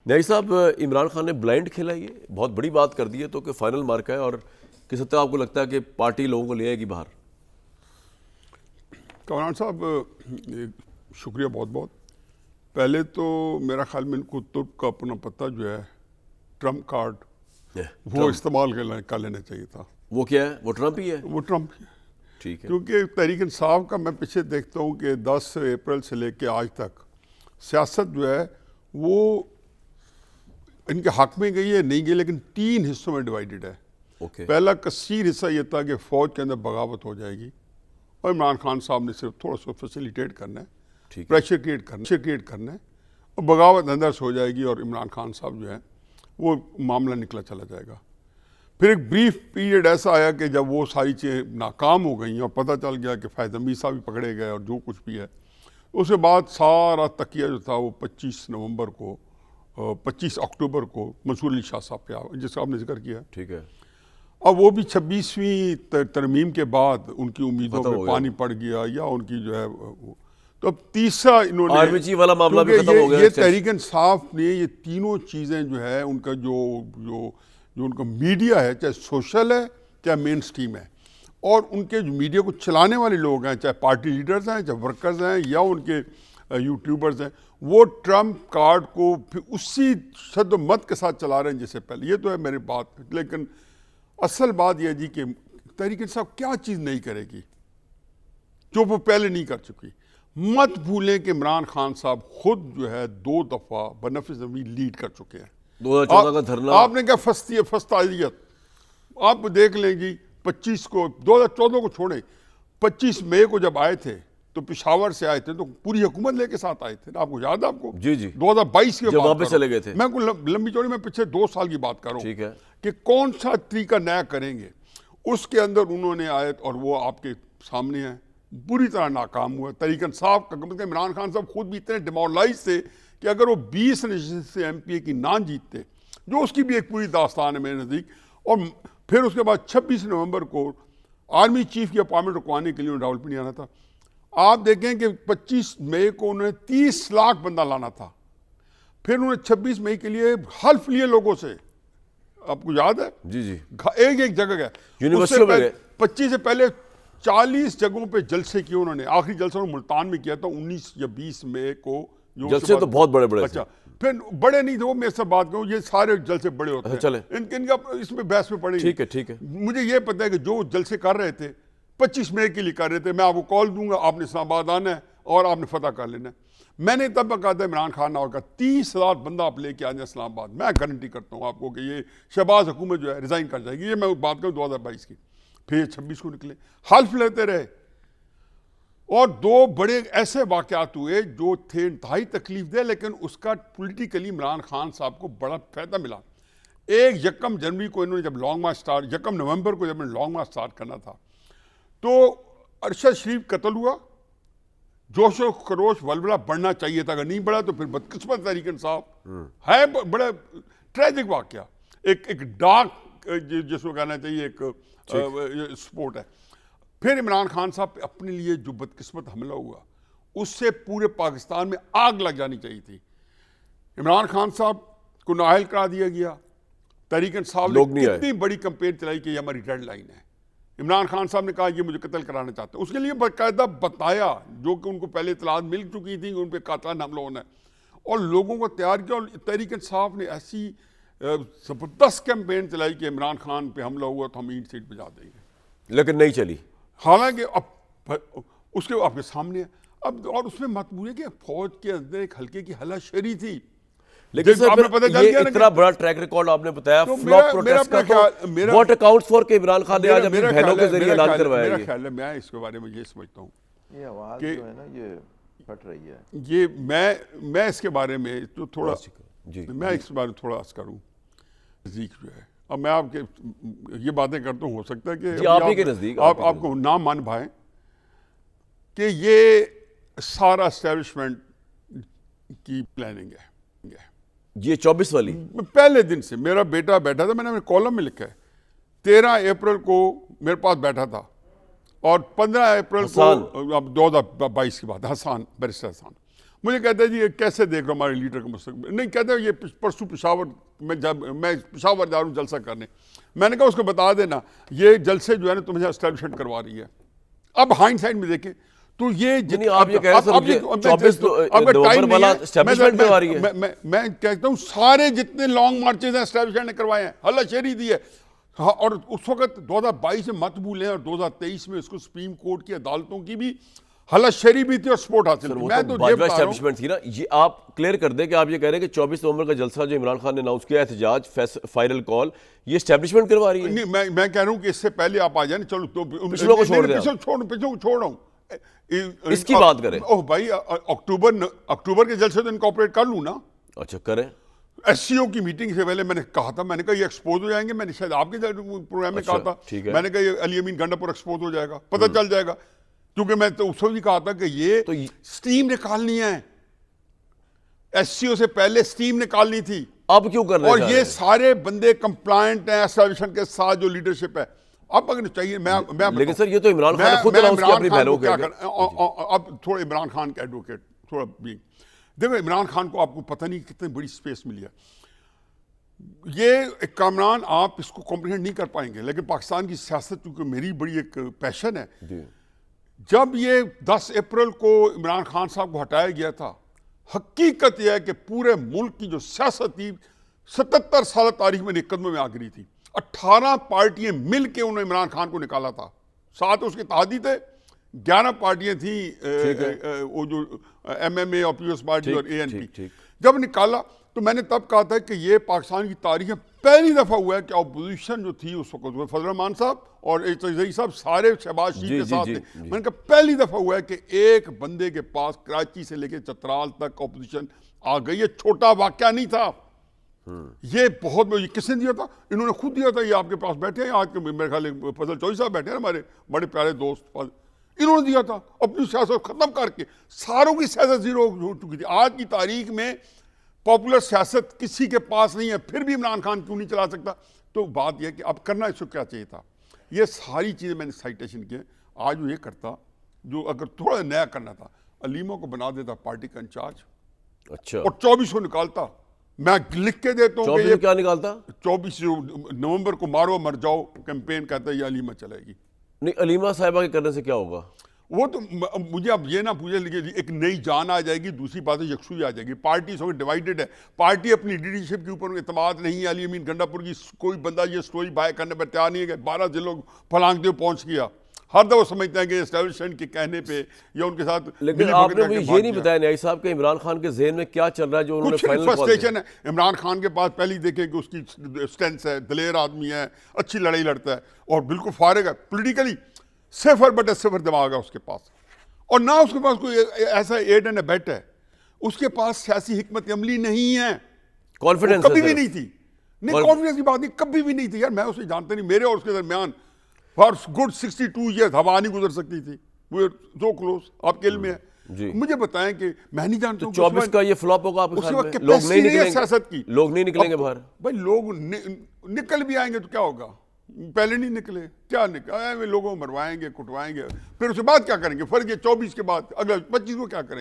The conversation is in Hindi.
नहीं साहब, इमरान खान ने ब्लाइंड खेला, ये बहुत बड़ी बात कर दी है तो कि फाइनल मार्क है, और किस हद तक आपको लगता है कि पार्टी लोगों को ले आएगी बाहर? कामरान साहब शुक्रिया बहुत बहुत। पहले तो मेरा ख्याल में इनको तुर्क का अपना पता जो है ट्रम्प कार्ड वो इस्तेमाल कर लेना चाहिए था। वो क्या है? वो ट्रम्प ही है? वो ट्रम्प ही है। ठीक है। क्योंकि तहरीक इंसाफ का मैं पीछे देखता हूँ कि 10 अप्रैल से लेके आज तक सियासत जो है वो इनके हक में गई है, नहीं गई, लेकिन 3 हिस्सों में डिवाइडेड है। पहला कसीर हिस्सा ये था कि फ़ौज के अंदर बगावत हो जाएगी और इमरान खान साहब ने सिर्फ थोड़ा सा फैसिलिटेट करना है, प्रेशर क्रिएट करना है और बगावत अंदर से हो जाएगी और इमरान खान साहब जो है वो मामला निकला चला जाएगा। फिर एक ब्रीफ पीरियड ऐसा आया कि जब वो सारी चीज़ें नाकाम हो गई और पता चल गया कि फैज़ हमीद साहब भी पकड़े गए और जो कुछ भी है, उसके बाद सारा तकिया जो था वो 25 अक्टूबर को मंसूर अली शाह साहब पे आया, जिसका आपने जिक्र किया। ठीक है। अब वो भी 26वीं तरमीम के बाद उनकी उम्मीदों में पानी पड़ गया या उनकी जो है, तो अब तीसरा इन्होंने आर्मी चीफ वाला मामला भी खत्म हो गया। ये तहरीक इंसाफ ने ये तीनों चीज़ें जो है उनका जो उनका मीडिया है, चाहे सोशल है चाहे मेन स्ट्रीम है, और उनके जो मीडिया को चलाने वाले लोग हैं, चाहे पार्टी लीडर्स हैं, चाहे वर्कर्स हैं या उनके यूट्यूबर्स हैं, वो ट्रम्प कार्ड को फिर उसी शद्दमत के साथ चला रहे हैं जैसे पहले। ये तो है मेरी बात, लेकिन असल बात यह जी कि तहरीक इंसाफ क्या चीज़ नहीं करेगी जो वो पहले नहीं कर चुकी। मत भूलें कि इमरान खान साहब खुद जो है 2 दफ़ा बनफ़ ज़मीन लीड कर चुके हैं। 2014 का धरना आपने क्या फस्तायत आप देख लेंगी। 25 को 2014 को छोड़े, 25 मई को जब आए थे तो पेशावर से आए थे तो पूरी हुकूमत लेके साथ आए थे, आपको याद है? आपको जी 2022 के बाद चले गए थे। मैं लंबी चौड़ी में पिछले 2 साल की बात कर रहा हूँ। ठीक है। कि कौन सा तरीका नया करेंगे, उसके अंदर उन्होंने आए और वो आपके सामने है, बुरी तरह नाकाम हुआ। तहरीक इंसाफ का इमरान खान साहब खुद भी इतने डिमोरलाइज थे कि अगर वो 20 नशिस्त से MPA की ना जीतते, जो उसकी भी एक पूरी दास्तान है मेरे नज़दीक, और फिर उसके बाद 26 नवंबर को आर्मी चीफ की अपॉइंटमेंट रुकवाने के लिए उन्हें रावलपिंडी आना था। आप देखें कि 25 मई को उन्होंने 30 लाख बंदा लाना था, फिर उन्होंने 26 मई के लिए हल्फ लिए लोगों से, आपको याद है? जी एक जगह गया, यूनिवर्सिटी में गए। 25 से पहले 40 जगहों पे जलसे किए उन्होंने। आखिरी जलसा मुल्तान में किया था 19 या 20 मई को। जलसे तो बहुत बड़े अच्छा, फिर बड़े नहीं थे वो, मेरे से बात करूँ, ये सारे जलसे बड़े होते हैं। चले इनका इसमें बहस में पड़ेगी। ठीक है। मुझे ये पता है कि जो जलसे कर रहे थे 25 मई के लिए कर रहे थे, मैं आपको कॉल दूंगा, आपने इस्लामाबाद आना है और आपने फतह कर लेना है। मैंने तब कहा था इमरान खान का 30,000 बंदा आप लेके आ जाए इस्लामाबाद, मैं गारंटी करता हूँ आपको कि ये शहबाज हुकूमत जो है रिजाइन कर जाएगी। ये मैं बात करूँ 2022 की। फिर 26 को निकले, हल्फ लेते रहे, और 2 बड़े ऐसे वाक़यात हुए जो थे इंतहाई तकलीफ दे, लेकिन उसका पॉलिटिकली इमरान खान साहब को बड़ा फ़ायदा मिला। एक 1 जनवरी को इन्होंने जब लॉन्ग मार्च स्टार्ट, 1 नवंबर को जब लॉन्ग मार्च स्टार्ट करना था, तो अरशद शरीफ कत्ल हुआ। जोश व खरोश वलवला बढ़ना चाहिए था, अगर नहीं बढ़ा तो फिर बदकिस्मत तहरीक इंसाफ है। बड़ा ट्रेजिक वाक़या, एक डार्क जिसको कहना चाहिए एक स्पोर्ट है। फिर इमरान खान साहब पे अपने लिए जो बदकिस्मत हमला हुआ, उससे पूरे पाकिस्तान में आग लग जानी चाहिए थी। इमरान खान साहब को नाअहल करा दिया गया। तहरीक इंसाफ ने कितनी बड़ी कंपेन चलाई कि ये हमारी रेड लाइन है। इमरान खान साहब ने कहा ये मुझे कत्ल कराना चाहते हैं, उसके लिए बाकायदा बताया, जो कि उनको पहले इतलात मिल चुकी थी कि उन पर कातलाना हमला होना है, और लोगों को तैयार किया। और तहरीक इंसाफ ने ऐसी ज़बरदस्त कैंपेन चलाई कि इमरान खान पे हमला हुआ तो हम ईंट सीट बजा देंगे, लेकिन नहीं चली। हालांकि अब उसके आपके सामने अब, और उसमें मत भूलिए कि फौज के अंदर एक हल्के की हलाशेरी थी। लेकिन सर आपने पता चल गया इतना बड़ा ट्रैक रिकॉर्ड आपने बताया फ्लॉप प्रोटेस्ट का, तो व्हाट अकाउंट्स फॉर के इमरान खान ने आज अपनी बहनों के जरिए ऐलान करवाया। मेरा ख्याल है, मैं इसके बारे में ये समझता हूँ, ये आवाज जो है ना ये फट रही है। ये मैं इसके बारे में तो थोड़ा मैं इसके बारे में थोड़ा अर्ज करूँ। नज़दीक जो है, अब मैं आपके ये बातें करता हूँ, हो सकता है कि आप ही के नज़दीक आपको ना मान पाए कि ये सारा एस्टेब्लिशमेंट की प्लानिंग है। ये 24 वाली पहले दिन से मेरा बेटा बैठा था, मैंने कॉलम में लिखा है, 13 अप्रैल को मेरे पास बैठा था और 15 अप्रैल को, अब 2022 की बात, हसान बैरिस्टर हसान, मुझे कहते हैं जी ये कैसे देख रहा हूँ हमारे लीडर का मुस्तकबिल। नहीं, कहते हैं ये परसों पेशावर में जब मैं पेशावर जा रहा हूँ जलसा करने, मैंने कहा उसको बता देना ये जलसे जो है ना तुम्हें एस्टैब्लिशमेंट करवा रही है। अब हाइंडसाइड में देखें तो ये आप ये कह रहे हैं 24 नवंबर वाला एस्टैब्लिशमेंट करवा रही है। मैं कहता हूँ सारे जितने लॉन्ग मार्चेज हैं एस्टैब्लिशमेंट ने करवाए हैं, हल्लाशेरी दी है। हाँ, और उस वक्त 2022 में मत भूलें और 2023 में इसको सुप्रीम कोर्ट की अदालतों की भी हल्लाशेरी भी थी और सपोर्ट हासिल थी। मैं तो ये बता रहा हूं थी ना, ये आप क्लियर कर दें कि आप ये कह रहे हैं कि 24 नवंबर का जलसा जो इमरान खान ने अनाउंस किया एहतजाज फाइनल कॉल, ये एस्टैब्लिशमेंट करवा रही है। नहीं, मैं कह रहा हूं कि इससे पहले आप आ जाए। चलो तो पिछलों को छोड़ दें, पिछलों को छोड़ रहा हूं, इसकी बात करें। ओह भाई, अक्टूबर के जलसे तो इनकॉर्पोरेट कर लूं ना। अच्छा करें। एससीओ की मीटिंग से पहले मैंने कहा था, मैंने कहा ये एक्सपोज हो जाएंगे। मैंने शायद आपके प्रोग्राम में कहा था, मैंने कहा ये अली अमीन गंडापुर एक्सपोज हो जाएगा, पता चल जाएगा। क्योंकि मैं तो उस वक्त भी कहा था कि ये तो स्टीम निकालनी है, एससीओ से पहले स्टीम निकालनी थी। अब क्यों कर रहे हैं? और ये सारे बंदे कंप्लायंट हैं एस्टैब्लिशमेंट के साथ, जो लीडरशिप है। अब अगर चाहिए मैं लेकिन सर ये तो इमरान खान ने खुद अनाउंस किया अपनी बहनों के। अब थोड़ा इमरान खान का एडवोकेट थोड़ा भी देखो, इमरान खान को आपको पता नहीं कितनी बड़ी स्पेस मिली है। ये कामरान आप इसको कॉम्प्रिहेंड नहीं कर पाएंगे, लेकिन पाकिस्तान की सियासत चूंकि मेरी बड़ी एक पैशन है, जब ये 10 अप्रैल को इमरान खान साहब को हटाया गया था, हकीकत यह है कि पूरे मुल्क की जो सियासत थी 77 साल तारीख में कदमों में आ गिरी थी। 18 पार्टियां मिल के उन्होंने इमरान खान को निकाला था, साथ उसके इत्तेहादी थे, 11 पार्टियां थी, वो जो MMA और पीपल्स पार्टी और ANP। जब निकाला तो मैंने तब कहा था कि ये पाकिस्तान की तारीख में पहली दफा हुआ है कि अपोजिशन जो थी उस वक्त फजल रहमान साहब और एजाज साहब सारे शहबाज शरीफ के साथ थे। मैंने कहा पहली दफा हुआ है कि एक बंदे के पास कराची से लेकर चतराल तक अपोजिशन आ गई है। छोटा वाकया नहीं था ये, बहुत किसने दिया था? इन्होंने खुद दिया था। ये आपके पास बैठे हैं आज के, मेरे ख्याल फजल चौधरी साहब बैठे हैं, हमारे बड़े प्यारे दोस्त, इन्होंने दिया था। अपनी सियासत खत्म करके सारों की सियासत जीरो हो चुकी थी। आज की तारीख में पॉपुलर सियासत किसी के पास नहीं है, फिर भी इमरान खान क्यों नहीं चला सकता? तो बात यह कि अब करना इसको क्या चाहिए था। ये सारी चीज़ें मैंने साइटेशन किए। आज वो ये करता जो अगर थोड़ा नया करना था, अलीमा को बना देता पार्टी का इंचार्ज, अच्छा, और 24 को निकालता। मैं लिख के देता हूँ कि ये क्या निकालता? 24 नवंबर को मारो मर जाओ कैंपेन कहता है, ये अलीमा चलेगी। नहीं, अलीमा साहिबा के करने से क्या होगा? वो तो मुझे अब ये ना पूछे, लेकिन एक नई जान आ जाएगी, दूसरी बात है यकसुई आ जाएगी। पार्टी सब डिवाइडेड है, पार्टी अपनी लीडरशिप के ऊपर एतमाद नहीं है। अली अमीन गंडापुर की कोई बंदा ये स्टोरी बाय करने पर तैयार नहीं है कि 12 जिलों फलांगते पहुंच गया। हर दफा समझते हैं कि एस्टैब्लिशमेंट के कहने पे या उनके साथ। लेकिन आपने मुझे ये नहीं बताया न्यायी साहब के इमरान खान के ज़हन में क्या चल रहा है जो उन्होंने फाइनल फ्रस्ट्रेशन है। इमरान खान के पास पहले देखें कि उसकी स्ट्रेंथ है, दलेर आदमी है, अच्छी लड़ाई लड़ता है और बिल्कुल फारिग है, पोलिटिकली सिफर बटे सिफर दिमाग है उसके पास। और ना उसके पास कोई ऐसा एड एंड बेट है, उसके पास सियासी हिकमत अमली नहीं है। कॉन्फिडेंस कभी भी नहीं थी। नहीं, कॉन्फिडेंस की बात नहीं, कभी भी नहीं थी यार। मैं उसे जानता नहीं, मेरे और उसके दरमियान फॉर गुड 62 ईयर्स हवा नहीं गुजर सकती थी। वो सो क्लोज, आपके इल्म में है। मुझे बताएं कि मैं नहीं जानता हूं 24 का ये फ्लॉप होगा आपके ख्याल में? लोग नहीं निकलेंगे सियासत की, लोग नहीं निकलेंगे बाहर। भाई लोग निकल भी आएंगे तो क्या होगा? पहले नहीं निकले, क्या निकले? लोगों को मरवाएंगे, कुटवाएंगे, फिर उसके बाद क्या करेंगे? फर्क है 24 के बाद, अगर 25 को क्या करेंगे?